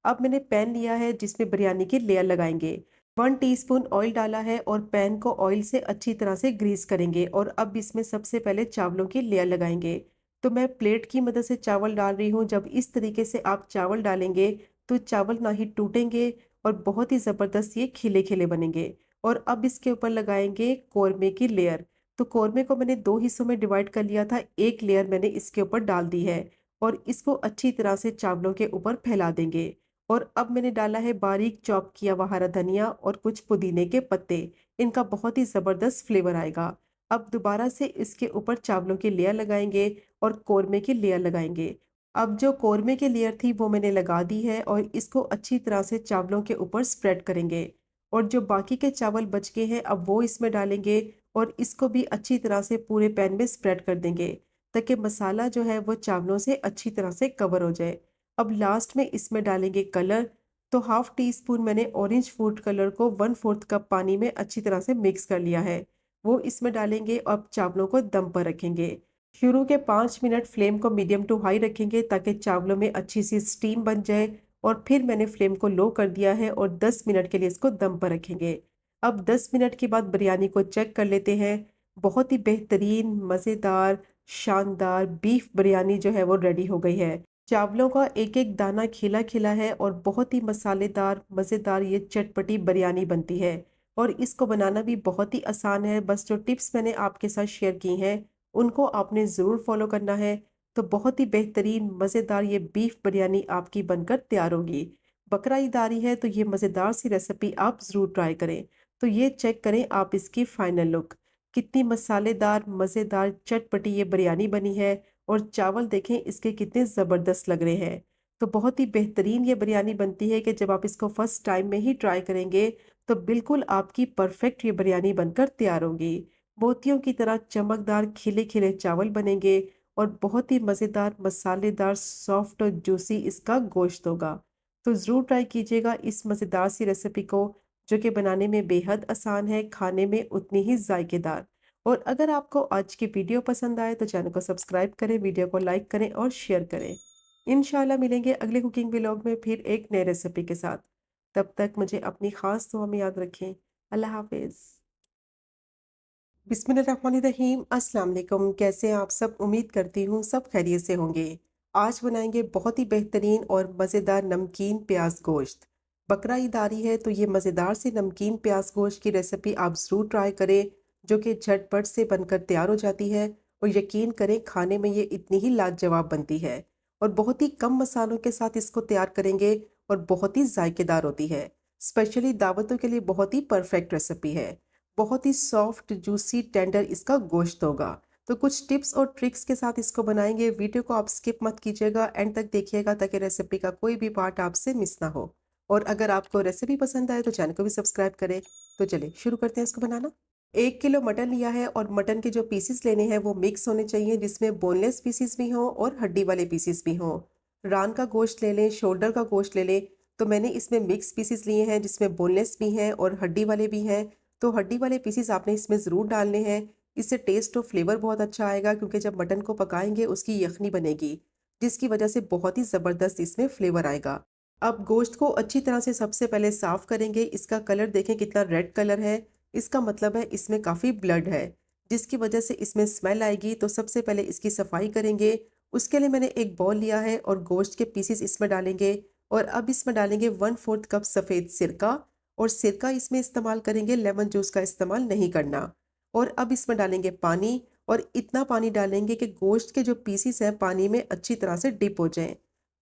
S1: अब मैंने पैन लिया है जिसमें बिरयानी की लेयर लगाएँगे। 1 टीस्पून ऑयल डाला है और पैन को ऑयल से अच्छी तरह से ग्रीस करेंगे और अब इसमें सबसे पहले चावलों की लेयर लगाएँगे। तो मैं प्लेट की मदद से चावल डाल रही हूँ। जब इस तरीके से आप चावल डालेंगे तो चावल ना ही टूटेंगे और बहुत ही ज़बरदस्त ये खिले-खिले बनेंगे। और अब इसके ऊपर लगाएँगे कोरमे की लेयर। तो कोरमे को मैंने 2 हिस्सों में डिवाइड कर लिया था, एक लेयर मैंने इसके ऊपर डाल दी है और इसको अच्छी तरह से चावलों के ऊपर फैला देंगे। और अब मैंने डाला है बारीक चॉप किया हुआ हरा धनिया और कुछ पुदीने के पत्ते, इनका बहुत ही ज़बरदस्त फ्लेवर आएगा। अब दोबारा से इसके ऊपर चावलों की लेयर लगाएँगे और कोरमे की लेयर लगाएँगे। अब जो कोरमे की लेयर थी वो मैंने लगा दी है और इसको अच्छी तरह से चावलों के ऊपर स्प्रेड करेंगे। और जो बाकी के चावल बच गए हैं अब वो इसमें डालेंगे और इसको भी अच्छी तरह से पूरे पैन में स्प्रेड कर देंगे ताकि मसाला जो है वो चावलों से अच्छी तरह से कवर हो जाए। अब लास्ट में इसमें डालेंगे कलर। तो हाफ टी स्पून मैंने ऑरेंज फूड कलर को 1/4 कप पानी में अच्छी तरह से मिक्स कर लिया है, वो इसमें डालेंगे और अब चावलों को दम पर रखेंगे। शुरू के 5 मिनट फ्लेम को मीडियम टू हाई रखेंगे ताकि चावलों में अच्छी सी स्टीम बन जाए और फिर मैंने फ्लेम को लो कर दिया है और 10 मिनट के लिए इसको दम पर रखेंगे। अब 10 मिनट के बाद बिरयानी को चेक कर लेते हैं। बहुत ही बेहतरीन, मज़ेदार, शानदार बीफ बिरयानी जो है वो रेडी हो गई है। चावलों का एक-एक दाना खिला-खिला है और बहुत ही मसालेदार, मज़ेदार ये चटपटी बिरयानी बनती है और इसको बनाना भी बहुत ही आसान है। बस जो टिप्स मैंने आपके साथ शेयर की हैं उनको आपने ज़रूर फॉलो करना है। तो बहुत ही बेहतरीन मज़ेदार ये बीफ बिरयानी आपकी बनकर तैयार होगी। बकरा ईद आ रही है तो ये मज़ेदार सी रेसिपी आप ज़रूर ट्राई करें। तो ये चेक करें आप इसकी फाइनल लुक। कितनी मसालेदार, मज़ेदार, चटपटी ये बिरयानी बनी है और चावल देखें इसके कितने ज़बरदस्त लग रहे हैं। तो बहुत ही बेहतरीन ये बिरयानी बनती है कि जब आप इसको फर्स्ट टाइम में ही ट्राई करेंगे तो बिल्कुल आपकी परफेक्ट ये बिरयानी बनकर तैयार होगी। मोतियों की तरह चमकदार खिले-खिले चावल बनेंगे और बहुत ही मज़ेदार, मसालेदार, सॉफ्ट और जूसी इसका गोश्त होगा। तो ज़रूर ट्राई कीजिएगा इस मज़ेदार सी रेसिपी को, जो कि बनाने में बेहद आसान है, खाने में उतनी ही ज़ायकेदार। और अगर आपको आज की वीडियो पसंद आए तो चैनल को सब्सक्राइब करें, वीडियो को लाइक करें और शेयर करें। इंशाल्लाह मिलेंगे अगले कुकिंग व्लॉग में फिर एक नए रेसिपी के साथ। तब तक मुझे अपनी ख़ास दुआ में याद रखें। अल्लाह हाफ़िज़। बिस्मिल्लाहिर्रहमानिर्रहीम, अस्सलाम वालेकुम। कैसे हैं आप सब? उम्मीद करती हूँ सब खैरियत से होंगे। आज बनाएंगे बहुत ही बेहतरीन और मज़ेदार नमकीन प्याज गोश्त। बकरा ईद आ रही है तो ये मज़ेदार से नमकीन प्याज गोश्त की रेसिपी आप ज़रूर ट्राई करें, जो कि झटपट से बनकर तैयार हो जाती है और यकीन करें खाने में ये इतनी ही लाजवाब बनती है और बहुत ही कम मसालों के साथ इसको तैयार करेंगे और बहुत ही जायकेदार होती है। स्पेशली दावतों के लिए बहुत ही परफेक्ट रेसिपी है। बहुत ही सॉफ्ट, जूसी, टेंडर इसका गोश्त होगा। तो कुछ टिप्स और ट्रिक्स के साथ इसको बनाएंगे। वीडियो को आप स्किप मत कीजिएगा, एंड तक देखिएगा ताकि रेसिपी का कोई भी पार्ट आपसे मिस ना हो। और अगर आपको रेसिपी पसंद आए तो चैनल को भी सब्सक्राइब करें। तो चलिए शुरू करते हैं इसको बनाना। 1 किलो मटन लिया है और मटन के जो पीसेस लेने हैं वो मिक्स होने चाहिए, जिसमें बोनलेस पीसेस भी हों और हड्डी वाले पीसेस भी हों। रान का गोश्त ले लें, शोल्डर का गोश्त ले लें। तो मैंने इसमें मिक्स पीसेस लिए हैं, जिसमें बोनलेस भी हैं और हड्डी वाले भी हैं। तो हड्डी वाले पीसेस आपने इसमें ज़रूर डालने हैं। इससे टेस्ट और फ्लेवर बहुत अच्छा आएगा, क्योंकि जब मटन को पकाएंगे उसकी यखनी बनेगी, जिसकी वजह से बहुत ही ज़बरदस्त इसमें फ्लेवर आएगा। अब गोश्त को अच्छी तरह से सबसे पहले साफ़ करेंगे। इसका कलर देखें कितना रेड कलर है, इसका मतलब है इसमें काफ़ी ब्लड है, जिसकी वजह से इसमें स्मेल आएगी। तो सबसे पहले इसकी सफाई करेंगे। उसके लिए मैंने एक बॉल लिया है और गोश्त के पीसेस इसमें डालेंगे। और अब इसमें डालेंगे 1/4 कप सफ़ेद सिरका, और सिरका इसमें इस्तेमाल करेंगे, लेमन जूस का इस्तेमाल नहीं करना। और अब इसमें डालेंगे पानी, और इतना पानी डालेंगे कि गोश्त के जो पीसीस हैं पानी में अच्छी तरह से डिप हो जाएं।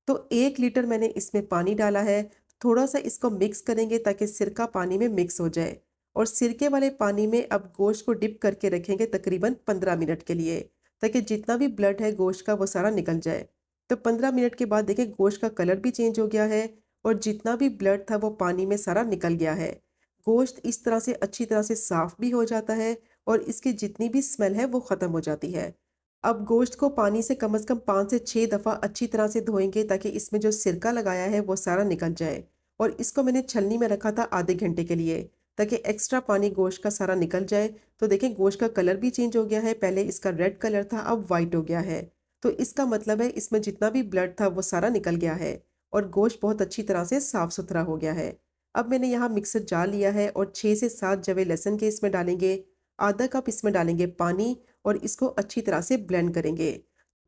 S1: तो 1 लीटर मैंने इसमें पानी डाला है। थोड़ा सा इसको मिक्स करेंगे ताकि सिरका पानी में मिक्स हो जाए। और सिरके वाले पानी में अब गोश्त को डिप करके रखेंगे तकरीबन 15 मिनट के लिए, ताकि जितना भी ब्लड है गोश्त का वो सारा निकल जाए। तो 15 मिनट के बाद देखिए गोश्त का कलर भी चेंज हो गया है और जितना भी ब्लड था वो पानी में सारा निकल गया है। गोश्त इस तरह से अच्छी तरह से साफ़ भी हो जाता है और इसकी जितनी भी स्मेल है वो ख़त्म हो जाती है। अब गोश्त को पानी से कम 5 से 6 दफ़ा अच्छी तरह से धोएंगे, ताकि इसमें जो सिरका लगाया है वो सारा निकल जाए। और इसको मैंने छलनी में रखा था आधे घंटे के लिए, ताकि एक्स्ट्रा पानी गोश्त का सारा निकल जाए। तो देखें गोश्त का कलर भी चेंज हो गया है, पहले इसका रेड कलर था अब वाइट हो गया है। तो इसका मतलब है इसमें जितना भी ब्लड था वो सारा निकल गया है और गोश्त बहुत अच्छी तरह से साफ़ सुथरा हो गया है। अब मैंने यहाँ मिक्सर जार लिया है और 6 से 7 जवे लहसुन के इसमें डालेंगे। आधा कप इसमें डालेंगे पानी और इसको अच्छी तरह से ब्लेंड करेंगे।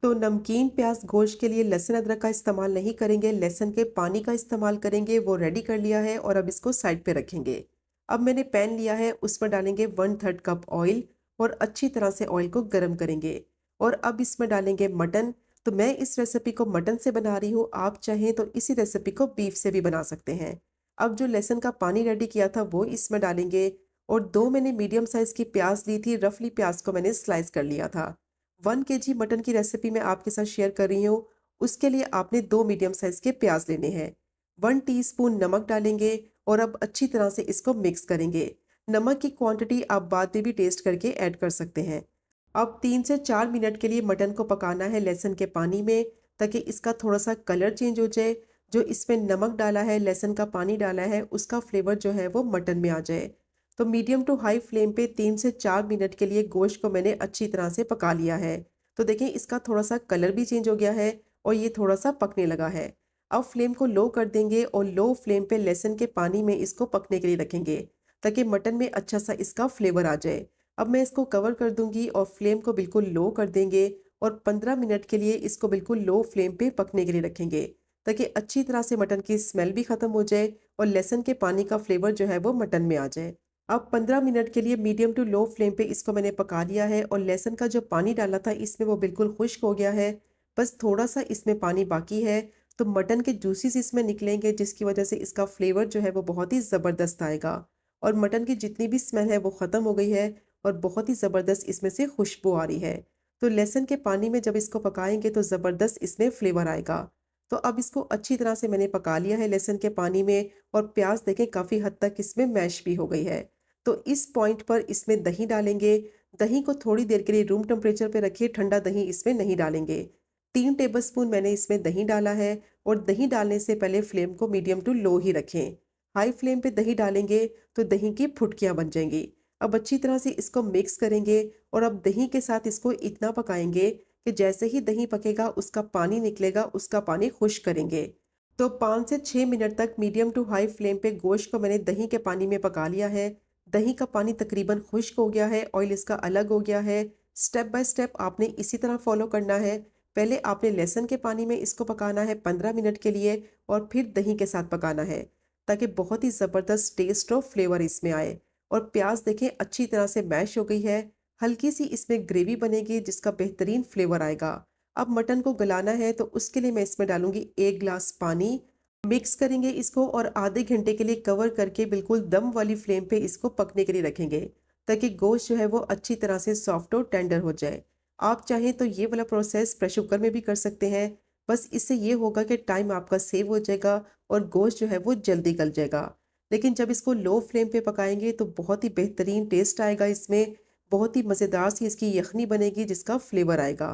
S1: तो नमकीन प्याज गोश्त के लिए लहसुन अदरक का इस्तेमाल नहीं करेंगे, लहसुन के पानी का इस्तेमाल करेंगे। वो रेडी कर लिया है और अब इसको साइड पे रखेंगे। अब मैंने पैन लिया है, उस पर डालेंगे 1/3 कप ऑयल और अच्छी तरह से ऑयल को गर्म करेंगे। और अब इसमें डालेंगे मटन। तो मैं इस रेसिपी को मटन से बना रही हूँ, आप चाहें तो इसी रेसिपी को बीफ से भी बना सकते हैं। अब जो लहसुन का पानी रेडी किया था वो इसमें डालेंगे। और 2 मैंने मीडियम साइज़ की प्याज ली थी, रफली प्याज को मैंने स्लाइस कर लिया था। 1 केजी मटन की रेसिपी मैं आपके साथ शेयर कर रही हूँ, उसके लिए आपने 2 मीडियम साइज़ के प्याज लेने हैं। 1 टीस्पून नमक डालेंगे और अब अच्छी तरह से इसको मिक्स करेंगे। नमक की क्वांटिटी आप बाद में भी टेस्ट करके ऐड कर सकते हैं। अब 3 से 4 मिनट के लिए मटन को पकाना है लहसुन के पानी में, ताकि इसका थोड़ा सा कलर चेंज हो जाए। जो इसमें नमक डाला है, लहसुन का पानी डाला है, उसका फ्लेवर जो है वो मटन में आ जाए। तो मीडियम टू हाई फ्लेम पे 3 से 4 मिनट के लिए गोश्त को मैंने अच्छी तरह से पका लिया है। तो देखें इसका थोड़ा सा कलर भी चेंज हो गया है और ये थोड़ा सा पकने लगा है। अब फ्लेम को लो कर देंगे और लो फ्लेम पे लहसुन के पानी में इसको पकने के लिए रखेंगे, ताकि मटन में अच्छा सा इसका फ्लेवर आ जाए। अब मैं इसको कवर कर दूंगी और फ्लेम को बिल्कुल लो कर देंगे और 15 मिनट के लिए इसको बिल्कुल लो फ्लेम पे पकने के लिए रखेंगे, ताकि अच्छी तरह से मटन की स्मेल भी ख़त्म हो जाए और लहसुन के पानी का फ्लेवर जो है वो मटन में आ जाए। अब 15 मिनट के लिए मीडियम टू लो फ्लेम पे इसको मैंने पका लिया है और लहसुन का जो पानी डाला था इसमें वो बिल्कुल खुश्क हो गया है। बस थोड़ा सा इसमें पानी बाकी है। तो मटन के जूसीस इसमें निकलेंगे जिसकी वजह से इसका फ्लेवर जो है वो बहुत ही ज़बरदस्त आएगा। और मटन की जितनी भी स्मेल है वो ख़त्म हो गई है और बहुत ही ज़बरदस्त इसमें से खुशबू आ रही है। तो लहसुन के पानी में जब इसको पकाएंगे तो ज़बरदस्त इसमें फ्लेवर आएगा। तो अब इसको अच्छी तरह से मैंने पका लिया है लहसुन के पानी में। और प्याज देखें काफ़ी हद तक इसमें मैश भी हो गई है। तो इस पॉइंट पर इसमें दही डालेंगे। दही को थोड़ी देर के लिए रूम टेम्परेचर पे रखिए, ठंडा दही इसमें नहीं डालेंगे। 3 टेबलस्पून मैंने इसमें दही डाला है। और दही डालने से पहले फ्लेम को मीडियम टू लो ही रखें। हाई फ्लेम पे दही डालेंगे तो दही की फुटकियाँ बन जाएंगी। अब अच्छी तरह से इसको मिक्स करेंगे और अब दही के साथ इसको इतना पकाएंगे कि जैसे ही दही पकेगा उसका पानी निकलेगा, उसका पानी खुश्क करेंगे। तो 5 से 6 मिनट तक मीडियम टू हाई फ्लेम पे गोश्त को मैंने दही के पानी में पका लिया है। दही का पानी तकरीबन खुश्क हो गया है, ऑयल इसका अलग हो गया है। स्टेप बाय स्टेप आपने इसी तरह फॉलो करना है। पहले आपने लहसुन के पानी में इसको पकाना है 15 मिनट के लिए और फिर दही के साथ पकाना है ताकि बहुत ही ज़बरदस्त टेस्ट और फ्लेवर इसमें आए। और प्याज देखें अच्छी तरह से मैश हो गई है। हल्की सी इसमें ग्रेवी बनेगी जिसका बेहतरीन फ्लेवर आएगा। अब मटन को गलाना है तो उसके लिए मैं इसमें डालूंगी 1 गिलास पानी। मिक्स करेंगे इसको और आधे घंटे के लिए कवर करके बिल्कुल दम वाली फ्लेम पे इसको पकने के लिए रखेंगे ताकि गोश्त जो है वो अच्छी तरह से सॉफ्ट और टेंडर हो जाए। आप चाहें तो ये वाला प्रोसेस प्रेशर कुकर में भी कर सकते हैं। बस इससे ये होगा कि टाइम आपका सेव हो जाएगा और गोश्त जो है वो जल्दी गल जाएगा। लेकिन जब इसको लो फ्लेम पे पकाएंगे तो बहुत ही बेहतरीन टेस्ट आएगा इसमें। बहुत ही मज़ेदार सी इसकी यखनी बनेगी जिसका फ्लेवर आएगा।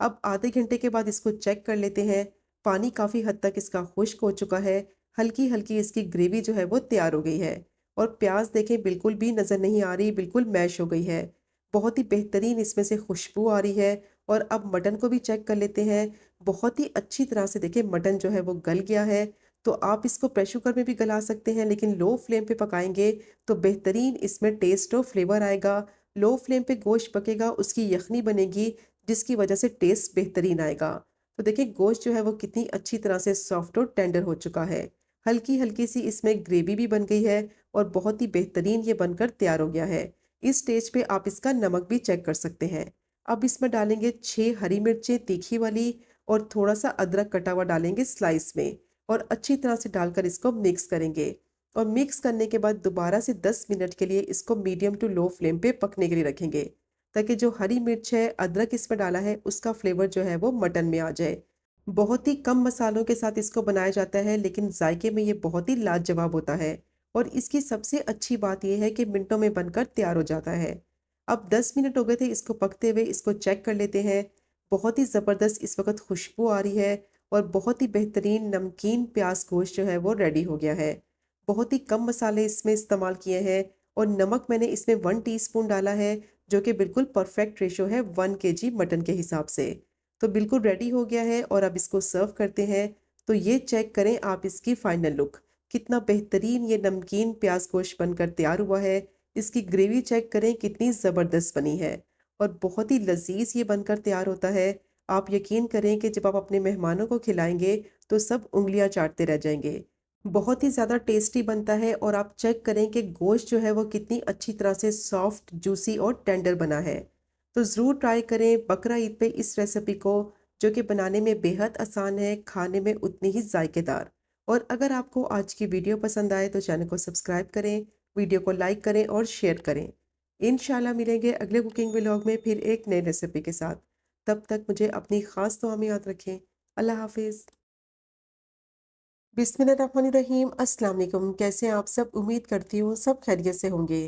S1: अब आधे घंटे के बाद इसको चेक कर लेते हैं। पानी काफ़ी हद तक इसका खुश्क हो चुका है। हल्की हल्की इसकी ग्रेवी जो है वो तैयार हो गई है। और प्याज देखें बिल्कुल भी नज़र नहीं आ रही, बिल्कुल मैश हो गई है। बहुत ही बेहतरीन इसमें से खुशबू आ रही है। और अब मटन को भी चेक कर लेते हैं। बहुत ही अच्छी तरह से देखिए मटन जो है वो गल गया है। तो आप इसको प्रेशर कुकर में भी गला सकते हैं लेकिन लो फ्लेम पे पकाएंगे तो बेहतरीन इसमें टेस्ट और फ्लेवर आएगा। लो फ्लेम पे गोश्त पकेगा, उसकी यखनी बनेगी जिसकी वजह से टेस्ट बेहतरीन आएगा। तो देखिए गोश्त जो है वो कितनी अच्छी तरह से सॉफ्ट और टेंडर हो चुका है। हल्की हल्की सी इसमें ग्रेवी भी बन गई है और बहुत ही बेहतरीन ये बनकर तैयार हो गया है। इस स्टेज पे आप इसका नमक भी चेक कर सकते हैं। अब इसमें डालेंगे 6 हरी मिर्चें तीखी वाली और थोड़ा सा अदरक कटा हुआ डालेंगे स्लाइस में। और अच्छी तरह से डालकर इसको मिक्स करेंगे। और मिक्स करने के बाद दोबारा से 10 मिनट के लिए इसको मीडियम टू लो फ्लेम पे पकने के लिए रखेंगे ताकि जो हरी मिर्च है, अदरक इसमें डाला है, उसका फ्लेवर जो है वो मटन में आ जाए। बहुत ही कम मसालों के साथ इसको बनाया जाता है लेकिन जायके में ये बहुत ही लाजवाब होता है। और इसकी सबसे अच्छी बात यह है कि मिनटों में बनकर तैयार हो जाता है। अब 10 मिनट हो गए थे इसको पकते हुए, इसको चेक कर लेते हैं। बहुत ही ज़बरदस्त इस वक्त खुशबू आ रही है और बहुत ही बेहतरीन नमकीन प्याज गोश्त जो है वो रेडी हो गया है। बहुत ही कम मसाले इसमें इस्तेमाल किए हैं और नमक मैंने इसमें 1 टीस्पून डाला है जो कि बिल्कुल परफेक्ट रेशो है 1 केजी मटन के हिसाब से। तो बिल्कुल रेडी हो गया है और अब इसको सर्व करते हैं। तो ये चेक करें आप इसकी फाइनल लुक, कितना बेहतरीन ये नमकीन प्याज गोश्त बनकर तैयार हुआ है। इसकी ग्रेवी चेक करें कितनी ज़बरदस्त बनी है और बहुत ही लजीज ये बनकर तैयार होता है। आप यकीन करें कि जब आप अपने मेहमानों को खिलाएंगे तो सब उंगलियां चाटते रह जाएंगे। बहुत ही ज़्यादा टेस्टी बनता है और आप चेक करें कि गोश्त जो है वो कितनी अच्छी तरह से सॉफ्ट, जूसी और टेंडर बना है। तो ज़रूर ट्राई करें बकरा ईद पे इस रेसिपी को, जो कि बनाने में बेहद आसान है, खाने में उतनी ही जायकेदार। और अगर आपको आज की वीडियो पसंद आए तो चैनल को सब्सक्राइब करें, वीडियो को लाइक करें और शेयर करें। इंशाल्लाह मिलेंगे अगले कुकिंग व्लॉग में फिर एक नई रेसिपी के साथ। तब तक मुझे अपनी ख़ास दुआ में याद रखें। अल्लाह हाफिज़। बिस्मिल्लाहिर्रहमानिर्रहीम। अस्सलाम वालेकुम। कैसे हैं आप सब? उम्मीद करती हूँ सब खैरियत से होंगे।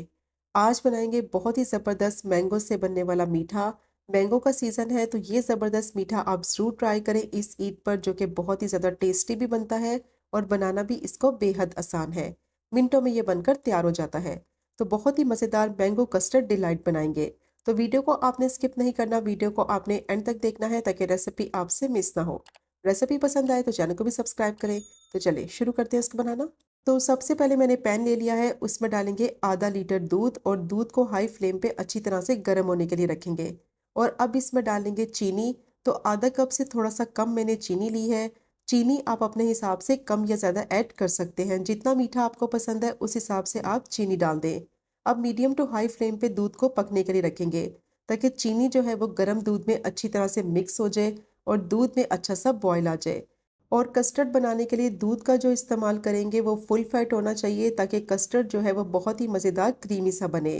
S1: आज बनाएंगे बहुत ही ज़बरदस्त मैंगो से बनने वाला मीठा। मैंगो का सीज़न है तो ये ज़बरदस्त मीठा आप ज़रूर ट्राई करें इस ईद पर, जो कि बहुत ही ज़्यादा टेस्टी भी बनता है और बनाना भी इसको बेहद आसान है। मिनटों में ये बनकर तैयार हो जाता है। तो बहुत ही मज़ेदार मैंगो कस्टर्ड डिलाइट बनाएंगे। तो वीडियो को आपने स्किप नहीं करना, वीडियो को आपने एंड तक देखना है ताकि रेसिपी आपसे मिस ना हो। रेसिपी पसंद आए तो चैनल को भी सब्सक्राइब करें। तो चलिए शुरू करते हैं इसको बनाना। तो सबसे पहले मैंने पैन ले लिया है, उसमें डालेंगे आधा लीटर दूध और दूध को हाई फ्लेम पे अच्छी तरह से गर्म होने के लिए रखेंगे। और अब इसमें डालेंगे चीनी। तो आधा कप से थोड़ा सा कम मैंने चीनी ली है। चीनी आप अपने हिसाब से कम या ज़्यादा ऐड कर सकते हैं, जितना मीठा आपको पसंद है उस हिसाब से आप चीनी डाल दें। अब मीडियम टू हाई फ्लेम पे दूध को पकने के लिए रखेंगे ताकि चीनी जो है वो गर्म दूध में अच्छी तरह से मिक्स हो जाए और दूध में अच्छा सा बॉयल आ जाए। और कस्टर्ड बनाने के लिए दूध का जो इस्तेमाल करेंगे वो फुल फैट होना चाहिए ताकि कस्टर्ड जो है वो बहुत ही मज़ेदार क्रीमी सा बने।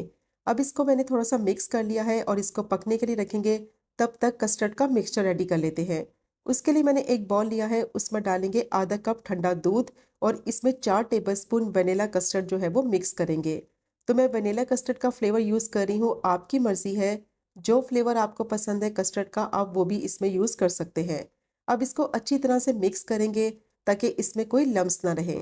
S1: अब इसको मैंने थोड़ा सा मिक्स कर लिया है और इसको पकने के लिए रखेंगे। तब तक कस्टर्ड का मिक्सचर रेडी कर लेते हैं। उसके लिए मैंने एक बॉल लिया है, उसमें डालेंगे आधा कप ठंडा दूध और इसमें 4 टेबलस्पून वनीला कस्टर्ड जो है वो मिक्स करेंगे। तो मैं वनीला कस्टर्ड का फ्लेवर यूज़ कर रही हूँ, आपकी मर्ज़ी है। जो फ्लेवर आपको पसंद है कस्टर्ड का आप वो भी इसमें यूज़ कर सकते हैं। अब इसको अच्छी तरह से मिक्स करेंगे ताकि इसमें कोई लम्स ना रहे।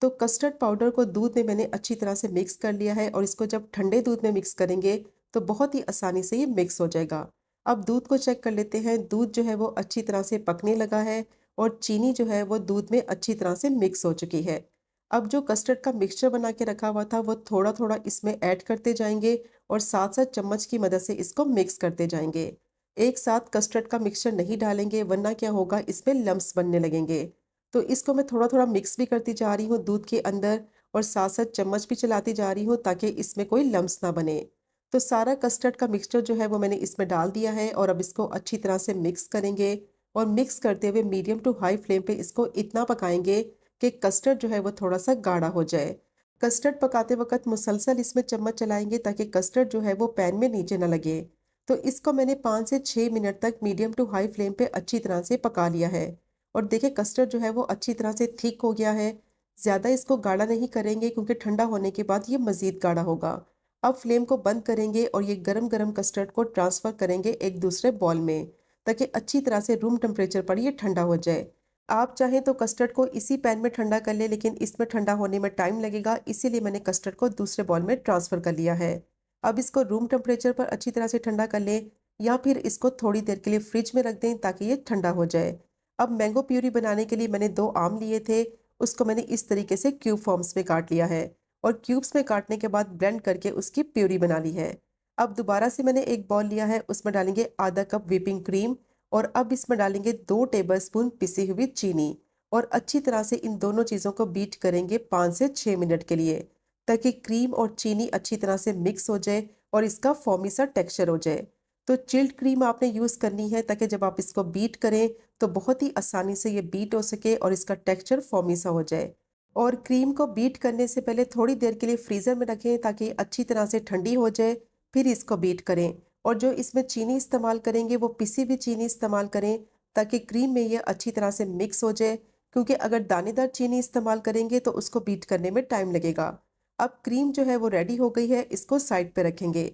S1: तो कस्टर्ड पाउडर को दूध में मैंने अच्छी तरह से मिक्स कर लिया है और इसको जब ठंडे दूध में मिक्स करेंगे तो बहुत ही आसानी से ये मिक्स हो जाएगा। अब दूध को चेक कर लेते हैं, दूध जो है वो अच्छी तरह से पकने लगा है और चीनी जो है वो दूध में अच्छी तरह से मिक्स हो चुकी है। अब जो कस्टर्ड का मिक्सचर बना के रखा हुआ था वो थोड़ा-थोड़ा इसमें ऐड करते जाएँगे और साथ-साथ चम्मच की मदद से इसको मिक्स करते जाएँगे। एक साथ कस्टर्ड का मिक्सचर नहीं डालेंगे वरना क्या होगा, इसमें लम्प्स बनने लगेंगे। तो इसको मैं थोड़ा-थोड़ा मिक्स भी करती जा रही हूँ दूध के अंदर और साथ-साथ चम्मच भी चलाती जा रही हूँ ताकि इसमें कोई लम्प्स ना बने। तो सारा कस्टर्ड का मिक्सचर जो है वो मैंने इसमें डाल दिया है और अब इसको अच्छी तरह से मिक्स करेंगे और मिक्स करते हुए मीडियम टू हाई फ्लेम पे इसको इतना पकाएंगे कि कस्टर्ड जो है वो थोड़ा-सा गाढ़ा हो जाए। कस्टर्ड पकाते वक़्त मुसलसल इसमें चम्मच चलाएँगे ताकि कस्टर्ड जो है वो पैन में नीचे ना लगे। तो इसको मैंने 5 से 6 मिनट तक मीडियम टू हाई फ्लेम पे अच्छी तरह से पका लिया है। और देखिए कस्टर्ड जो है वो अच्छी तरह से थिक हो गया है। ज़्यादा इसको गाढ़ा नहीं करेंगे क्योंकि ठंडा होने के बाद ये मज़ीद गाढ़ा होगा। अब फ्लेम को बंद करेंगे और ये गरम-गरम कस्टर्ड को ट्रांसफ़र करेंगे एक दूसरे बॉल में ताकि अच्छी तरह से रूम टेम्परेचर पर ये ठंडा हो जाए। आप चाहें तो कस्टर्ड को इसी पैन में ठंडा कर लें, लेकिन इसमें ठंडा होने में टाइम लगेगा, इसीलिए मैंने कस्टर्ड को दूसरे बॉल में ट्रांसफ़र कर लिया है। अब इसको रूम टेम्परेचर पर अच्छी तरह से ठंडा कर लें या फिर इसको थोड़ी देर के लिए फ्रिज में रख दें ताकि ये ठंडा हो जाए। अब मैंगो प्यूरी बनाने के लिए मैंने 2 आम लिए थे, उसको मैंने इस तरीके से क्यूब फॉर्म्स में काट लिया है और क्यूब्स में काटने के बाद ब्लेंड करके उसकी प्यूरी बना ली है। अब दोबारा से मैंने एक बॉल लिया है, उसमें डालेंगे आधा कप व्हिपिंग क्रीम और अब इसमें डालेंगे 2 टेबलस्पून पिसी हुई चीनी और अच्छी तरह से इन दोनों चीज़ों को बीट करेंगे 5 से 6 मिनट के लिए ताकि क्रीम और चीनी अच्छी तरह से मिक्स हो जाए और इसका फोमी सा टेक्सचर हो जाए। तो चिल्ड क्रीम आपने यूज़ करनी है ताकि जब आप इसको बीट करें तो बहुत ही आसानी से ये बीट हो सके और इसका टेक्सचर फोमी सा हो जाए। और क्रीम को बीट करने से पहले थोड़ी देर के लिए फ्रीज़र में रखें ताकि अच्छी तरह से ठंडी हो जाए, फिर इसको बीट करें। और जो इसमें चीनी इस्तेमाल करेंगे वो पिसी हुई चीनी इस्तेमाल करें ताकि क्रीम में ये अच्छी तरह से मिक्स हो जाए, क्योंकि अगर दानेदार चीनी इस्तेमाल करेंगे तो उसको बीट करने में टाइम लगेगा। अब क्रीम जो है वो रेडी हो गई है, इसको साइड पे रखेंगे।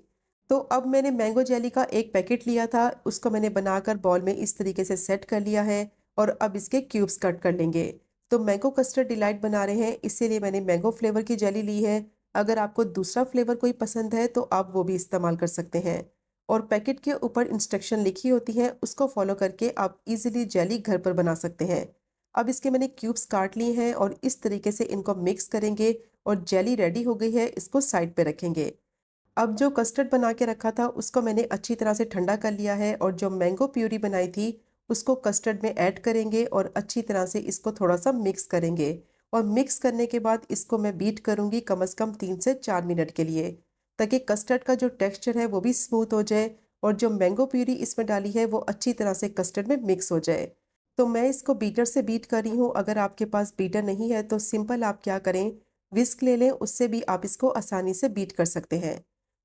S1: तो अब मैंने मैंगो जेली का एक पैकेट लिया था, उसको मैंने बनाकर बॉल में इस तरीके से सेट कर लिया है और अब इसके क्यूब्स कट कर लेंगे। तो मैंगो कस्टर्ड डिलाइट बना रहे हैं, इसीलिए मैंने मैंगो फ्लेवर की जेली ली है। अगर आपको दूसरा फ्लेवर कोई पसंद है तो आप वो भी इस्तेमाल कर सकते हैं। और पैकेट के ऊपर इंस्ट्रक्शन लिखी होती है, उसको फॉलो करके आप इजीली जेली घर पर बना सकते हैं। अब इसके मैंने क्यूब्स काट लिए हैं और इस तरीके से इनको मिक्स करेंगे और जेली रेडी हो गई है, इसको साइड पे रखेंगे। अब जो कस्टर्ड बना के रखा था उसको मैंने अच्छी तरह से ठंडा कर लिया है और जो मैंगो प्यूरी बनाई थी उसको कस्टर्ड में ऐड करेंगे और अच्छी तरह से इसको थोड़ा सा मिक्स करेंगे। और मिक्स करने के बाद इसको मैं बीट करूंगी कम से कम 3 से 4 मिनट के लिए ताकि कस्टर्ड का जो टेक्सचर है वो भी स्मूथ हो जाए और जो मैंगो प्यूरी इसमें डाली है वो अच्छी तरह से कस्टर्ड में मिक्स हो जाए। तो मैं इसको बीटर से बीट कर रही हूँ। अगर आपके पास बीटर नहीं है तो सिंपल आप क्या करें, विस्क ले लें, उससे भी आप इसको आसानी से बीट कर सकते हैं।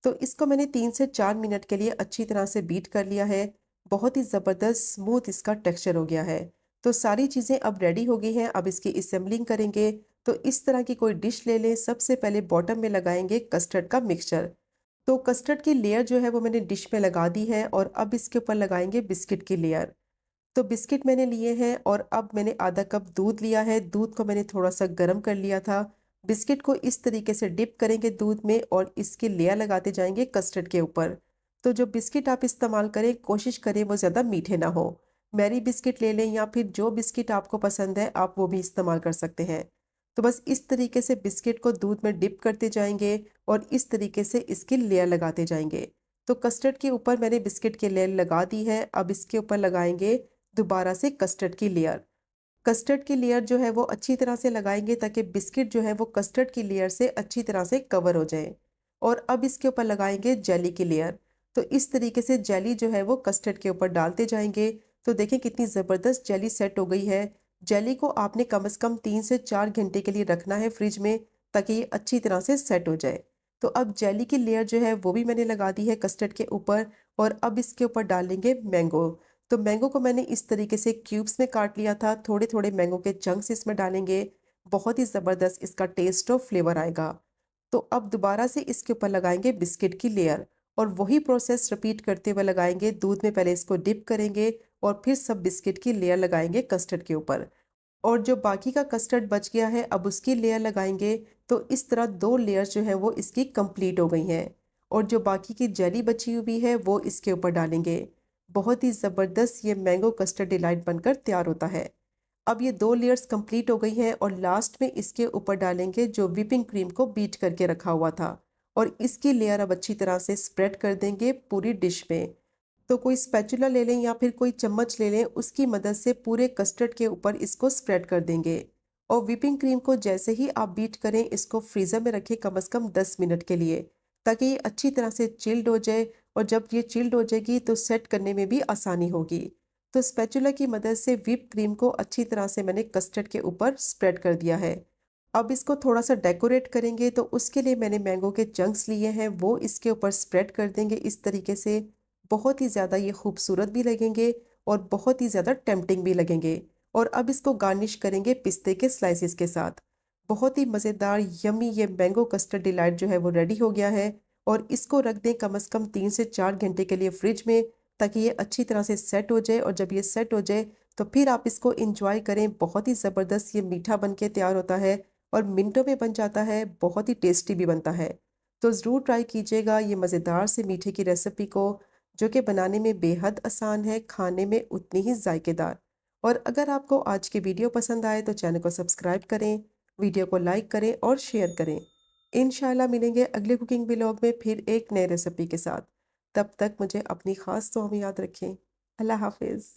S1: तो इसको मैंने 3 से 4 मिनट के लिए अच्छी तरह से बीट कर लिया है। बहुत ही ज़बरदस्त स्मूथ इसका टेक्सचर हो गया है। तो सारी चीज़ें अब रेडी हो गई हैं, अब इसकी असेंबलिंग करेंगे। तो इस तरह की कोई डिश ले लें, सबसे पहले बॉटम में लगाएँगे कस्टर्ड का मिक्सचर। तो कस्टर्ड की लेयर जो है वो मैंने डिश में लगा दी है और अब इसके ऊपर लगाएँगे बिस्किट की लेयर। तो बिस्किट मैंने लिए हैं और अब मैंने आधा कप दूध लिया है, दूध को मैंने थोड़ा-सा गर्म कर लिया था। बिस्किट को इस तरीके से डिप करेंगे दूध में और इसकी लेयर लगाते जाएँगे कस्टर्ड के ऊपर। तो जो बिस्किट आप इस्तेमाल करें, कोशिश करें वो ज़्यादा मीठे ना हो। मैरी बिस्किट ले लें या फिर जो बिस्किट आपको पसंद है आप वो भी इस्तेमाल कर सकते हैं। तो बस इस तरीके से बिस्किट को दूध में डिप करते जाएँगे और इस तरीके से इसकी लेयर लगाते जाएँगे। तो कस्टर्ड के ऊपर मैंने बिस्किट की लेयर लगा दी है, अब इसके ऊपर लगाएँगे दोबारा से कस्टर्ड की लेयर। कस्टर्ड की लेयर जो है वो अच्छी तरह से लगाएँगे ताकि बिस्किट जो है वो कस्टर्ड की लेयर से अच्छी तरह से कवर हो जाए। और अब इसके ऊपर लगाएंगे जेली की लेयर। तो इस तरीके से जेली जो है वो कस्टर्ड के ऊपर डालते जाएंगे। तो देखें कितनी ज़बरदस्त जेली सेट हो गई है। जेली को आपने कम से कम 3 से 4 घंटे के लिए रखना है फ्रिज में, ताकि ये अच्छी तरह से सेट हो जाए। तो अब जेली की लेयर जो है वो भी मैंने लगा दी है कस्टर्ड के ऊपर। और अब इसके ऊपर डालेंगे मैंगो। तो मैंगो को मैंने इस तरीके से क्यूब्स में काट लिया था, थोड़े थोड़े मैंगो के चंक्स इसमें डालेंगे। बहुत ही ज़बरदस्त इसका टेस्ट और फ्लेवर आएगा। तो अब दोबारा से इसके ऊपर लगाएंगे बिस्किट की लेयर। और वही प्रोसेस रिपीट करते हुए लगाएंगे। दूध में पहले इसको डिप करेंगे और फिर सब बिस्किट की लेयर लगाएंगे कस्टर्ड के ऊपर। और जो बाकी का कस्टर्ड बच गया है अब उसकी लेयर लगाएंगे। तो इस तरह 2 लेयर जो है वो इसकी कंप्लीट हो गई हैं। और जो बाकी की जेली बची हुई है वो इसके ऊपर डालेंगे। बहुत ही ज़बरदस्त ये मैंगो कस्टर्ड डिलाइट बनकर तैयार होता है। अब ये 2 लेयर्स कंप्लीट हो गई हैं और लास्ट में इसके ऊपर डालेंगे जो व्हिपिंग क्रीम को बीट करके रखा हुआ था। और इसकी लेयर अब अच्छी तरह से स्प्रेड कर देंगे पूरी डिश में। तो कोई स्पैचुला ले लें या फिर कोई चम्मच ले लें, उसकी मदद से पूरे कस्टर्ड के ऊपर इसको स्प्रेड कर देंगे। और व्हिपिंग क्रीम को जैसे ही आप बीट करें इसको फ्रीज़र में रखें कम से कम 10 मिनट के लिए, ताकि ये अच्छी तरह से चिल्ड हो जाए। और जब ये चिल्ड हो जाएगी तो सेट करने में भी आसानी होगी। तो स्पैचुला की मदद से व्हिप क्रीम को अच्छी तरह से मैंने कस्टर्ड के ऊपर स्प्रेड कर दिया है। अब इसको थोड़ा सा डेकोरेट करेंगे, तो उसके लिए मैंने मैंगो के चंक्स लिए हैं, वो इसके ऊपर स्प्रेड कर देंगे इस तरीके से। बहुत ही ज़्यादा ये खूबसूरत भी लगेंगे और बहुत ही ज़्यादा टेम्पटिंग भी लगेंगे। और अब इसको गार्निश करेंगे पिस्ते के स्लाइसेस के साथ। बहुत ही मज़ेदार यम्मी ये मैंगो कस्टर्ड डिलाइट जो है वो रेडी हो गया है। और इसको रख दें कम से कम 3 से 4 घंटे के लिए फ्रिज में, ताकि ये अच्छी तरह से सेट हो जाए। और जब ये सेट हो जाए तो फिर आप इसको इंजॉय करें। बहुत ही ज़बरदस्त ये मीठा बन के तैयार होता है और मिनटों में बन जाता है, बहुत ही टेस्टी भी बनता है। तो ज़रूर ट्राई कीजिएगा ये मज़ेदार से मीठे की रेसिपी को, जो कि बनाने में बेहद आसान है, खाने में उतनी ही जायकेदार। और अगर आपको आज की वीडियो पसंद आए तो चैनल को सब्सक्राइब करें, वीडियो को लाइक करें और शेयर करें। इंशाल्लाह मिलेंगे अगले कुकिंग व्लॉग में फिर एक नए रेसिपी के साथ। तब तक मुझे अपनी ख़ास दुआ में याद रखें। अल्लाह हाफ़िज़।